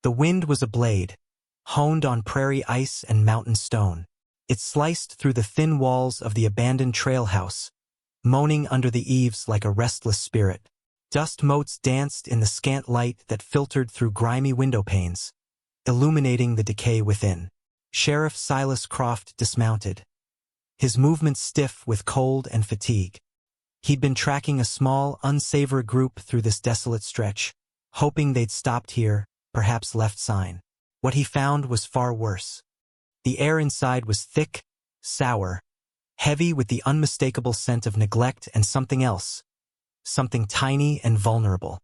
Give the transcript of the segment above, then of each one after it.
The wind was a blade, honed on prairie ice and mountain stone. It sliced through the thin walls of the abandoned trail house, moaning under the eaves like a restless spirit. Dust motes danced in the scant light that filtered through grimy window panes, illuminating the decay within. Sheriff Silas Croft dismounted, his movements stiff with cold and fatigue. He'd been tracking a small, unsavory group through this desolate stretch, hoping they'd stopped here, perhaps left sign. What he found was far worse. The air inside was thick, sour, heavy with the unmistakable scent of neglect and something else, something tiny and vulnerable.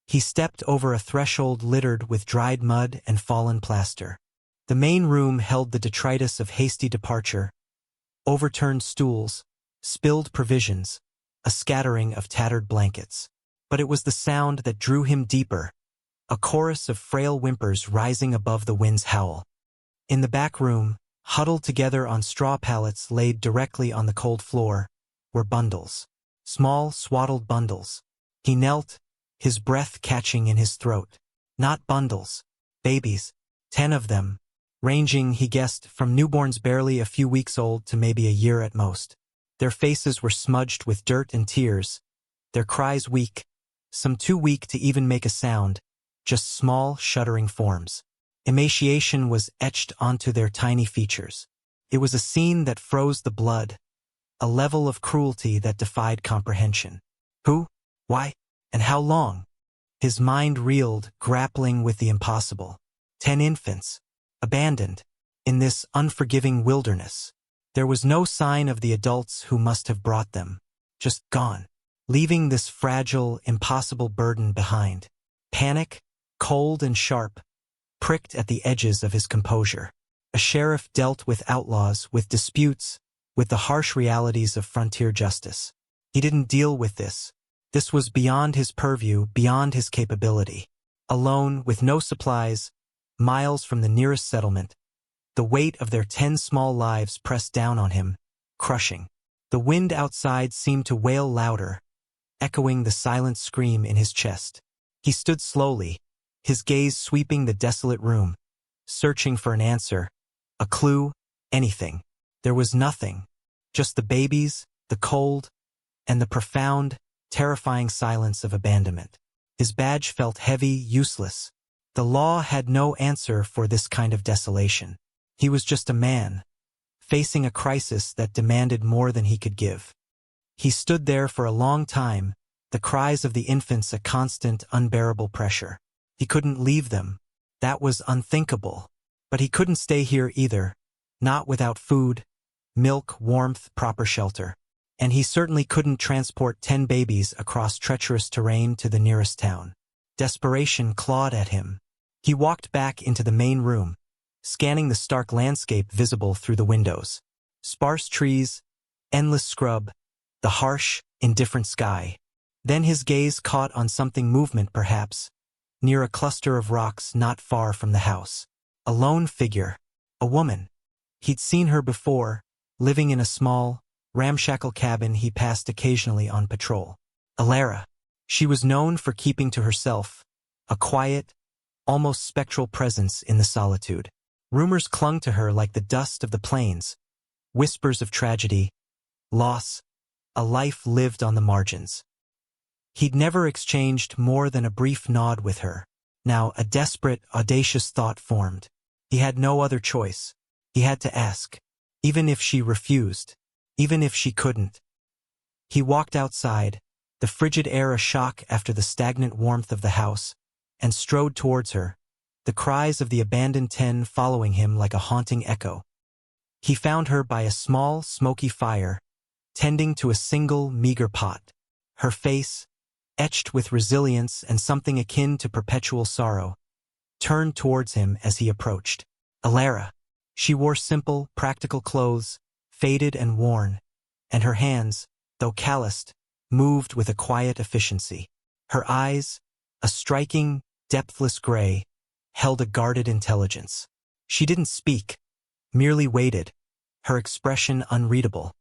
He stepped over a threshold littered with dried mud and fallen plaster. The main room held the detritus of hasty departure, overturned stools, spilled provisions, a scattering of tattered blankets. But it was the sound that drew him deeper, a chorus of frail whimpers rising above the wind's howl. In the back room, huddled together on straw pallets laid directly on the cold floor, were bundles. Small, swaddled bundles. He knelt, his breath catching in his throat. Not bundles. Babies. 10 of them, ranging, he guessed, from newborns barely a few weeks old to maybe a year at most. Their faces were smudged with dirt and tears, their cries weak, some too weak to even make a sound, just small, shuddering forms. Emaciation was etched onto their tiny features. It was a scene that froze the blood, a level of cruelty that defied comprehension. Who? Why? And how long? His mind reeled, grappling with the impossible. 10 infants, abandoned, in this unforgiving wilderness. There was no sign of the adults who must have brought them, just gone, leaving this fragile, impossible burden behind. Panic, cold and sharp, pricked at the edges of his composure. A sheriff dealt with outlaws, with disputes, with the harsh realities of frontier justice. He didn't deal with this. This was beyond his purview, beyond his capability. Alone, with no supplies, miles from the nearest settlement, the weight of their 10 small lives pressed down on him, crushing. The wind outside seemed to wail louder, echoing the silent scream in his chest. He stood slowly, his gaze sweeping the desolate room, searching for an answer, a clue, anything. There was nothing, just the babies, the cold, and the profound, terrifying silence of abandonment. His badge felt heavy, useless. The law had no answer for this kind of desolation. He was just a man, facing a crisis that demanded more than he could give. He stood there for a long time, the cries of the infants a constant, unbearable pressure. He couldn't leave them. That was unthinkable. But he couldn't stay here either, not without food, milk, warmth, proper shelter. And he certainly couldn't transport 10 babies across treacherous terrain to the nearest town. Desperation clawed at him. He walked back into the main room, scanning the stark landscape visible through the windows. Sparse trees, endless scrub, the harsh, indifferent sky. Then his gaze caught on something movement perhaps, near a cluster of rocks not far from the house. A lone figure, a woman. He'd seen her before, living in a small, ramshackle cabin he passed occasionally on patrol. Alara. She was known for keeping to herself, a quiet, almost spectral presence in the solitude. Rumors clung to her like the dust of the plains, whispers of tragedy, loss, a life lived on the margins. He'd never exchanged more than a brief nod with her. Now a desperate, audacious thought formed. He had no other choice. He had to ask, even if she refused, even if she couldn't. He walked outside, the frigid air a shock after the stagnant warmth of the house, and strode towards her, the cries of the abandoned 10 following him like a haunting echo. He found her by a small, smoky fire, tending to a single, meager pot. Her face, etched with resilience and something akin to perpetual sorrow, turned towards him as he approached. Alara. She wore simple, practical clothes, faded and worn, and her hands, though calloused, moved with a quiet efficiency. Her eyes, a striking, depthless gray, held a guarded intelligence. She didn't speak, merely waited, her expression unreadable.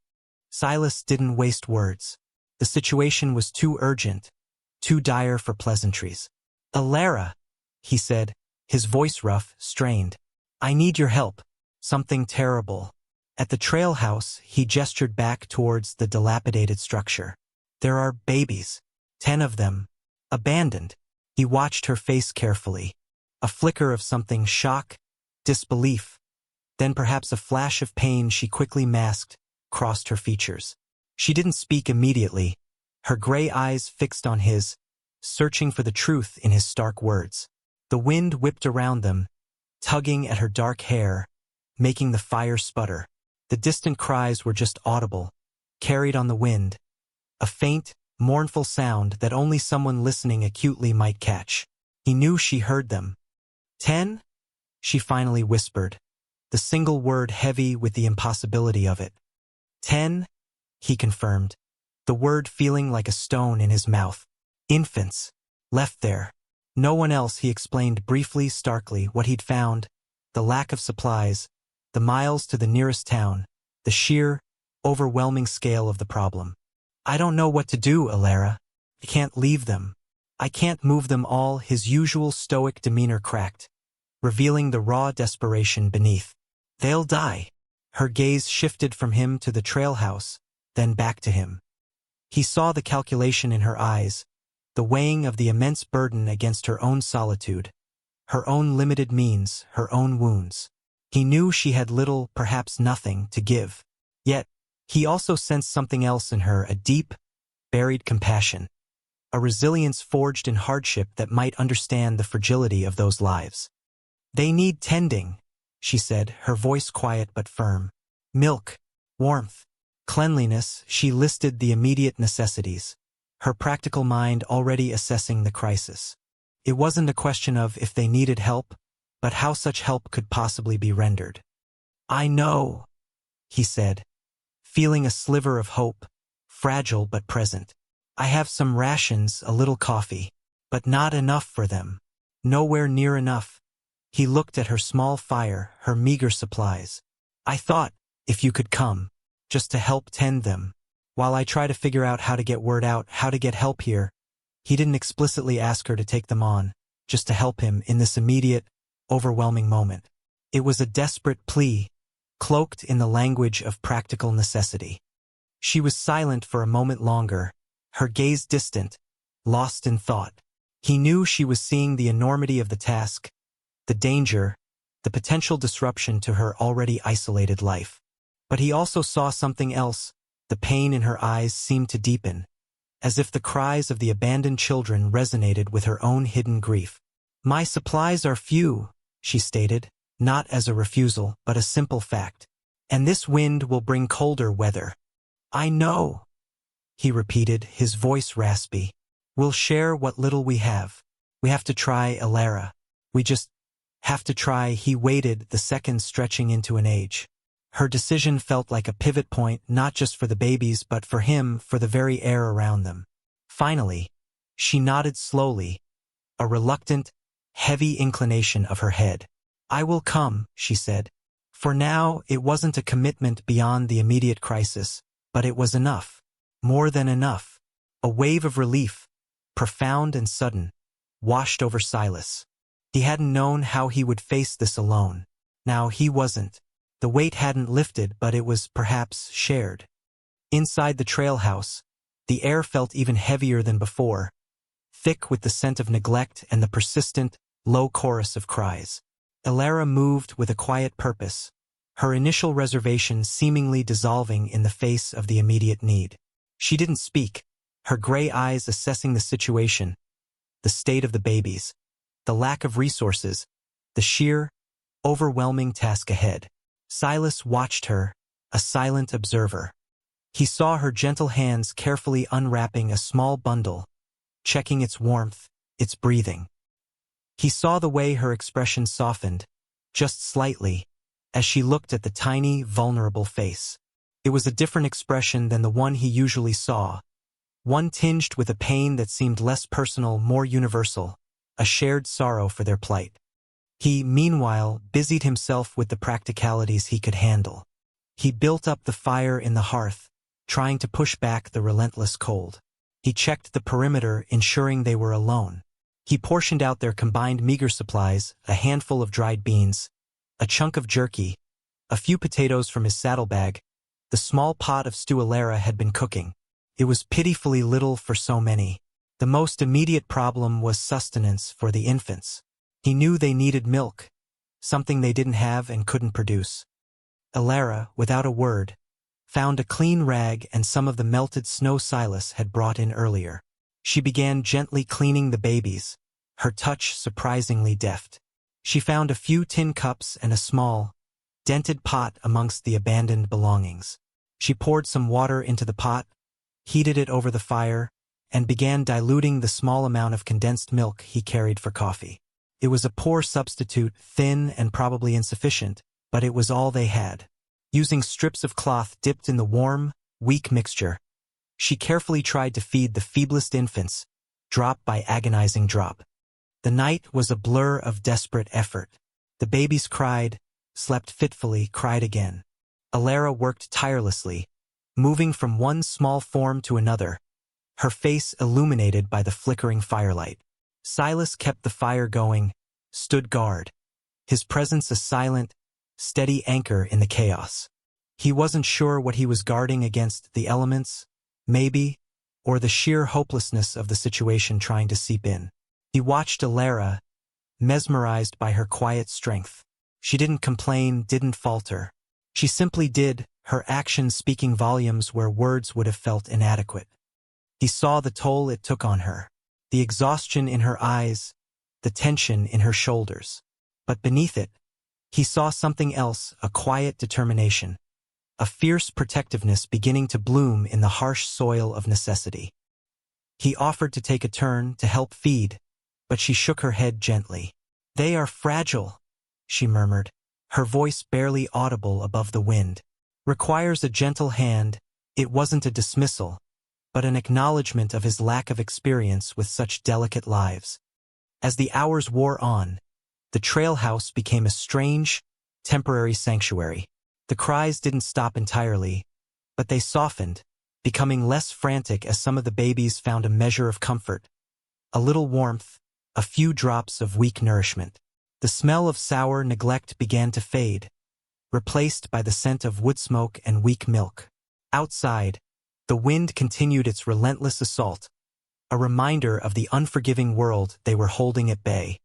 Silas didn't waste words. The situation was too urgent, too dire for pleasantries. Alara, he said, his voice rough, strained. "I need your help. Something terrible." At the trail house, he gestured back towards the dilapidated structure. "There are babies. 10 of them. Abandoned." He watched her face carefully. A flicker of something, shock, disbelief. Then perhaps a flash of pain she quickly masked, crossed her features. She didn't speak immediately, her gray eyes fixed on his, searching for the truth in his stark words. The wind whipped around them, tugging at her dark hair, making the fire sputter. The distant cries were just audible, carried on the wind, a faint, mournful sound that only someone listening acutely might catch. He knew she heard them. 10? She finally whispered, the single word heavy with the impossibility of it. 10? He confirmed, the word feeling like a stone in his mouth. Infants. Left there. No one else. He explained briefly, starkly, what he'd found, the lack of supplies, the miles to the nearest town, the sheer, overwhelming scale of the problem. "I don't know what to do, Alara. I can't leave them. I can't move them all." His usual stoic demeanor cracked, revealing the raw desperation beneath. "They'll die." Her gaze shifted from him to the trail house, then back to him. He saw the calculation in her eyes, the weighing of the immense burden against her own solitude, her own limited means, her own wounds. He knew she had little, perhaps nothing, to give. Yet, he also sensed something else in her, a deep, buried compassion, a resilience forged in hardship that might understand the fragility of those lives. "They need tending," she said, her voice quiet but firm. "Milk, warmth, cleanliness." She listed the immediate necessities, her practical mind already assessing the crisis. It wasn't a question of if they needed help, but how such help could possibly be rendered. "I know," he said, feeling a sliver of hope, fragile but present. "I have some rations, a little coffee, but not enough for them. Nowhere near enough." He looked at her small fire, her meager supplies. "I thought, if you could come, just to help tend them, while I try to figure out how to get word out, how to get help here." He didn't explicitly ask her to take them on, just to help him in this immediate, overwhelming moment. It was a desperate plea, cloaked in the language of practical necessity. She was silent for a moment longer, her gaze distant, lost in thought. He knew she was seeing the enormity of the task, the danger, the potential disruption to her already isolated life. But he also saw something else. The pain in her eyes seemed to deepen, as if the cries of the abandoned children resonated with her own hidden grief. "My supplies are few," she stated, not as a refusal, but a simple fact. "And this wind will bring colder weather." "I know," he repeated, his voice raspy. "We'll share what little we have. We have to try, Alara. We just have to try." He waited, the seconds stretching into an age. Her decision felt like a pivot point, not just for the babies, but for him, for the very air around them. Finally, she nodded slowly, a reluctant, heavy inclination of her head. "I will come," she said. For now, it wasn't a commitment beyond the immediate crisis, but it was enough. More than enough. A wave of relief, profound and sudden, washed over Silas. He hadn't known how he would face this alone. Now he wasn't. The weight hadn't lifted, but it was perhaps shared. Inside the trail house, the air felt even heavier than before, thick with the scent of neglect and the persistent, low chorus of cries. Alara moved with a quiet purpose, her initial reservation seemingly dissolving in the face of the immediate need. She didn't speak, her gray eyes assessing the situation, the state of the babies, the lack of resources, the sheer, overwhelming task ahead. Silas watched her, a silent observer. He saw her gentle hands carefully unwrapping a small bundle, checking its warmth, its breathing. He saw the way her expression softened, just slightly, as she looked at the tiny, vulnerable face. It was a different expression than the one he usually saw, one tinged with a pain that seemed less personal, more universal, a shared sorrow for their plight. He, meanwhile, busied himself with the practicalities he could handle. He built up the fire in the hearth, trying to push back the relentless cold. He checked the perimeter, ensuring they were alone. He portioned out their combined meager supplies, a handful of dried beans, a chunk of jerky, a few potatoes from his saddlebag, the small pot of stew Alara had been cooking. It was pitifully little for so many. The most immediate problem was sustenance for the infants. He knew they needed milk, something they didn't have and couldn't produce. Alara, without a word, found a clean rag and some of the melted snow Silas had brought in earlier. She began gently cleaning the babies, her touch surprisingly deft. She found a few tin cups and a small, dented pot amongst the abandoned belongings. She poured some water into the pot, heated it over the fire, and began diluting the small amount of condensed milk he carried for coffee. It was a poor substitute, thin and probably insufficient, but it was all they had. Using strips of cloth dipped in the warm, weak mixture, she carefully tried to feed the feeblest infants, drop by agonizing drop. The night was a blur of desperate effort. The babies cried, slept fitfully, cried again. Alara worked tirelessly, moving from one small form to another, her face illuminated by the flickering firelight. Silas kept the fire going, stood guard, his presence a silent, steady anchor in the chaos. He wasn't sure what he was guarding against, the elements, maybe, or the sheer hopelessness of the situation trying to seep in. He watched Alara, mesmerized by her quiet strength. She didn't complain, didn't falter. She simply did, her actions speaking volumes where words would have felt inadequate. He saw the toll it took on her, the exhaustion in her eyes, the tension in her shoulders. But beneath it, he saw something else, a quiet determination, a fierce protectiveness beginning to bloom in the harsh soil of necessity. He offered to take a turn, to help feed, but she shook her head gently. "They are fragile," she murmured, her voice barely audible above the wind. "Requires a gentle hand." It wasn't a dismissal, but an acknowledgement of his lack of experience with such delicate lives. As the hours wore on, the trail house became a strange, temporary sanctuary. The cries didn't stop entirely, but they softened, becoming less frantic as some of the babies found a measure of comfort, a little warmth, a few drops of weak nourishment. The smell of sour neglect began to fade, replaced by the scent of wood smoke and weak milk. Outside, the wind continued its relentless assault, a reminder of the unforgiving world they were holding at bay.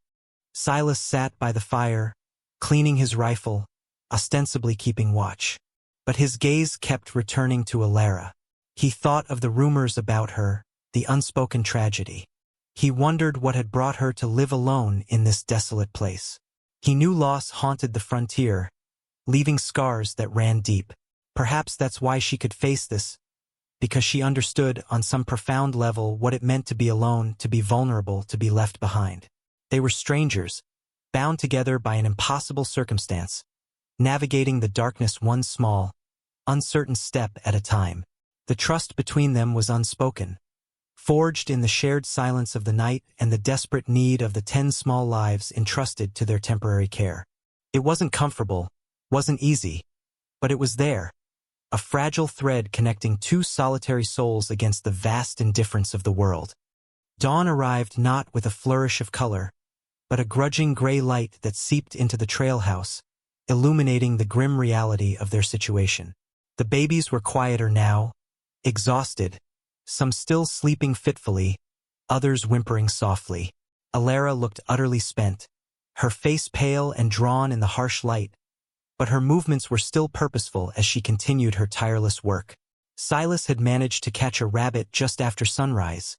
Silas sat by the fire, cleaning his rifle, ostensibly keeping watch. But his gaze kept returning to Alara. He thought of the rumors about her, the unspoken tragedy. He wondered what had brought her to live alone in this desolate place. He knew loss haunted the frontier, leaving scars that ran deep. Perhaps that's why she could face this, because she understood on some profound level what it meant to be alone, to be vulnerable, to be left behind. They were strangers, bound together by an impossible circumstance, navigating the darkness one small, uncertain step at a time. The trust between them was unspoken, forged in the shared silence of the night and the desperate need of the 10 small lives entrusted to their temporary care. It wasn't comfortable, wasn't easy, but it was there, a fragile thread connecting two solitary souls against the vast indifference of the world. Dawn arrived not with a flourish of color, but a grudging gray light that seeped into the trail house, illuminating the grim reality of their situation. The babies were quieter now, exhausted, some still sleeping fitfully, others whimpering softly. Alara looked utterly spent, her face pale and drawn in the harsh light, but her movements were still purposeful as she continued her tireless work. Silas had managed to catch a rabbit just after sunrise,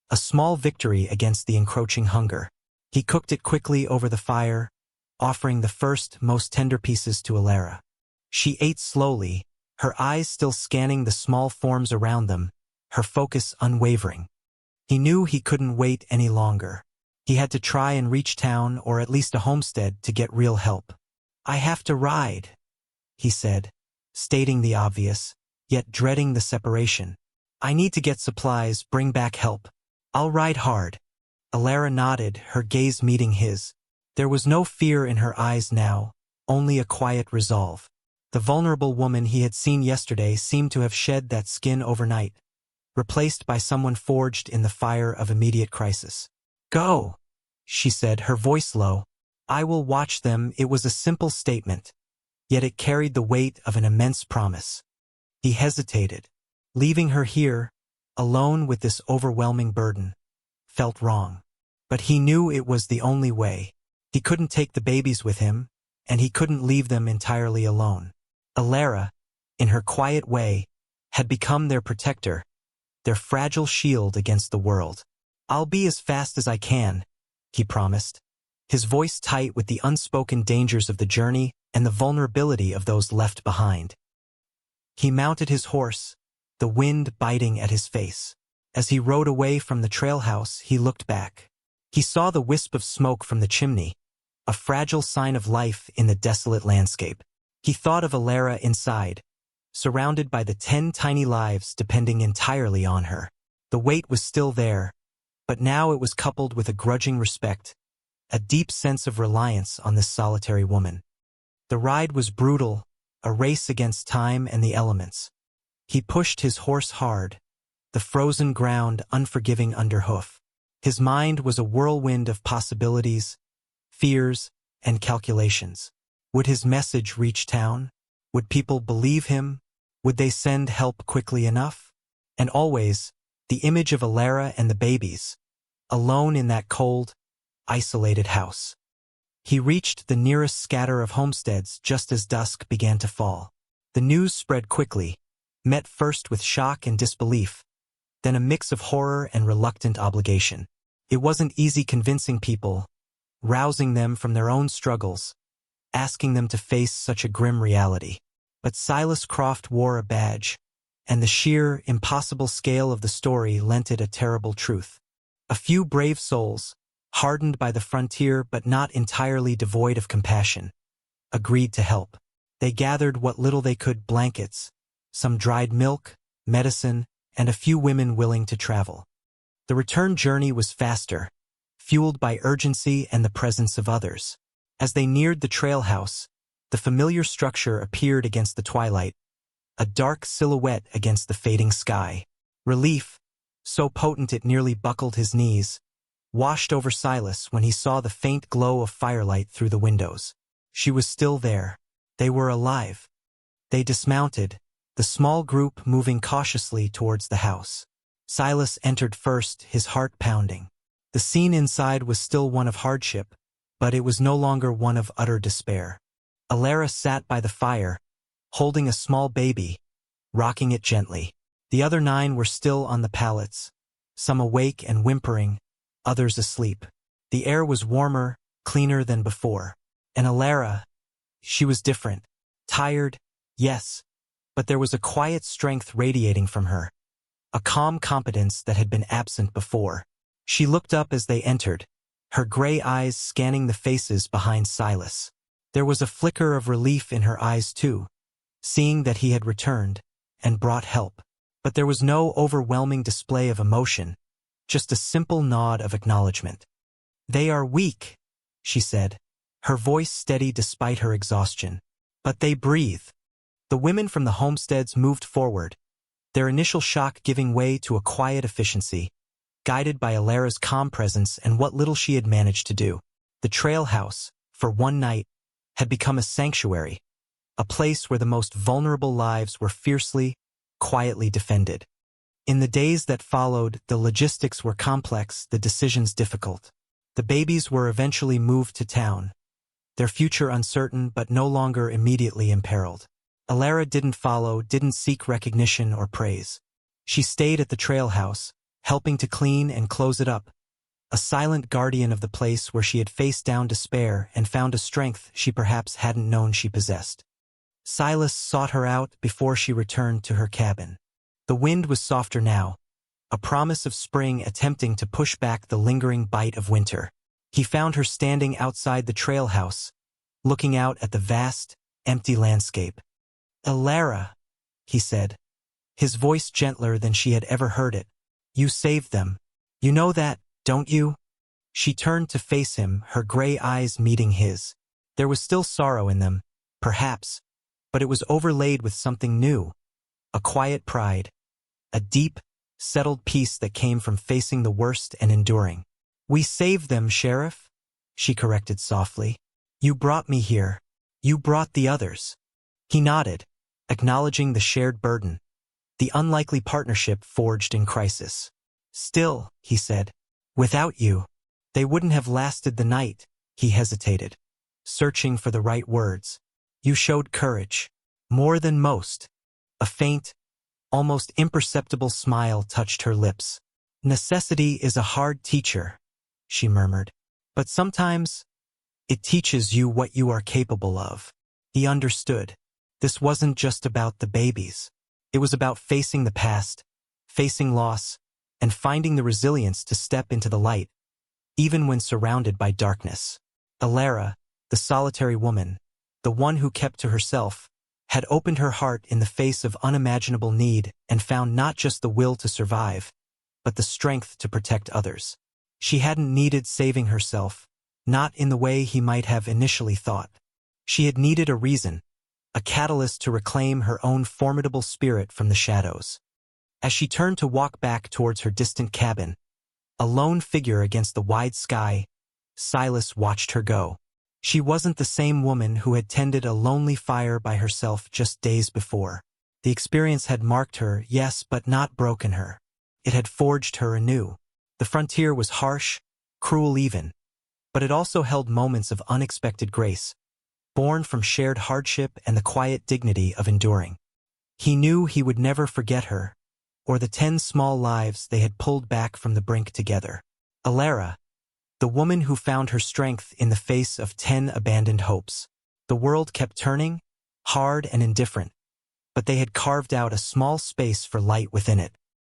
a small victory against the encroaching hunger. He cooked it quickly over the fire, offering the first, most tender pieces to Alara. She ate slowly, her eyes still scanning the small forms around them, her focus unwavering. He knew he couldn't wait any longer. He had to try and reach town or at least a homestead to get real help. "I have to ride," he said, stating the obvious, yet dreading the separation. "I need to get supplies, bring back help. I'll ride hard." Alara nodded, her gaze meeting his. There was no fear in her eyes now, only a quiet resolve. The vulnerable woman he had seen yesterday seemed to have shed that skin overnight, replaced by someone forged in the fire of immediate crisis. "Go," she said, her voice low. I will watch them. It was a simple statement, yet it carried the weight of an immense promise. He hesitated. Leaving her here, alone with this overwhelming burden, felt wrong. But he knew it was the only way. He couldn't take the babies with him, and he couldn't leave them entirely alone. Alara, in her quiet way, had become their protector, their fragile shield against the world. I'll be as fast as I can, he promised, his voice tight with the unspoken dangers of the journey and the vulnerability of those left behind. He mounted his horse, the wind biting at his face. As he rode away from the trail house, he looked back. He saw the wisp of smoke from the chimney, a fragile sign of life in the desolate landscape. He thought of Alara inside, surrounded by the 10 tiny lives depending entirely on her. The weight was still there, but now it was coupled with a grudging respect, a deep sense of reliance on this solitary woman. The ride was brutal, a race against time and the elements. He pushed his horse hard, the frozen ground unforgiving underhoof. His mind was a whirlwind of possibilities, fears, and calculations. Would his message reach town? Would people believe him? Would they send help quickly enough? And always, the image of Alara and the babies, alone in that cold, isolated house. He reached the nearest scatter of homesteads just as dusk began to fall. The news spread quickly, met first with shock and disbelief, then a mix of horror and reluctant obligation. It wasn't easy convincing people, rousing them from their own struggles, asking them to face such a grim reality. But Silas Croft wore a badge, and the sheer, impossible scale of the story lent it a terrible truth. A few brave souls, hardened by the frontier but not entirely devoid of compassion, agreed to help. They gathered what little they could: blankets, some dried milk, medicine, and a few women willing to travel. The return journey was faster, fueled by urgency and the presence of others. As they neared the trail house, the familiar structure appeared against the twilight, a dark silhouette against the fading sky. Relief, so potent it nearly buckled his knees, washed over Silas when he saw the faint glow of firelight through the windows. She was still there. They were alive. They dismounted, the small group moving cautiously towards the house. Silas entered first, his heart pounding. The scene inside was still one of hardship, but it was no longer one of utter despair. Alara sat by the fire, holding a small baby, rocking it gently. The other 9 were still on the pallets, some awake and whimpering, others asleep. The air was warmer, cleaner than before. And Alara, she was different. Tired, yes, but there was a quiet strength radiating from her, a calm competence that had been absent before. She looked up as they entered, her gray eyes scanning the faces behind Silas. There was a flicker of relief in her eyes too, seeing that he had returned and brought help. But there was no overwhelming display of emotion, just a simple nod of acknowledgement. They are weak, she said, her voice steady despite her exhaustion. But they breathe. The women from the homesteads moved forward, their initial shock giving way to a quiet efficiency, guided by Alara's calm presence and what little she had managed to do. The trail house, for one night, had become a sanctuary, a place where the most vulnerable lives were fiercely, quietly defended. In the days that followed, the logistics were complex, the decisions difficult. The babies were eventually moved to town, their future uncertain but no longer immediately imperiled. Alara didn't follow, didn't seek recognition or praise. She stayed at the trail house, helping to clean and close it up, a silent guardian of the place where she had faced down despair and found a strength she perhaps hadn't known she possessed. Silas sought her out before she returned to her cabin. The wind was softer now, a promise of spring attempting to push back the lingering bite of winter. He found her standing outside the trail house, looking out at the vast, empty landscape. Alara, he said, his voice gentler than she had ever heard it. You saved them. You know that, don't you? She turned to face him, her gray eyes meeting his. There was still sorrow in them, perhaps, but it was overlaid with something new, a quiet pride, a deep, settled peace that came from facing the worst and enduring. "We saved them, Sheriff," she corrected softly. "You brought me here. You brought the others." He nodded, acknowledging the shared burden, the unlikely partnership forged in crisis. "Still," he said, "without you, they wouldn't have lasted the night." He hesitated, searching for the right words. "You showed courage. More than most." A faint, almost imperceptible smile touched her lips. "Necessity is a hard teacher," she murmured. "But sometimes it teaches you what you are capable of." He understood. This wasn't just about the babies. It was about facing the past, facing loss, and finding the resilience to step into the light, even when surrounded by darkness. Alara, the solitary woman, the one who kept to herself, had opened her heart in the face of unimaginable need and found not just the will to survive, but the strength to protect others. She hadn't needed saving herself, not in the way he might have initially thought. She had needed a reason, a catalyst to reclaim her own formidable spirit from the shadows. As she turned to walk back towards her distant cabin, a lone figure against the wide sky, Silas watched her go. She wasn't the same woman who had tended a lonely fire by herself just days before. The experience had marked her, yes, but not broken her. It had forged her anew. The frontier was harsh, cruel even, but it also held moments of unexpected grace, born from shared hardship and the quiet dignity of enduring. He knew he would never forget her, or the 10 small lives they had pulled back from the brink together. Alara, the woman who found her strength in the face of 10 abandoned hopes. The world kept turning, hard and indifferent, but they had carved out a small space for light within it.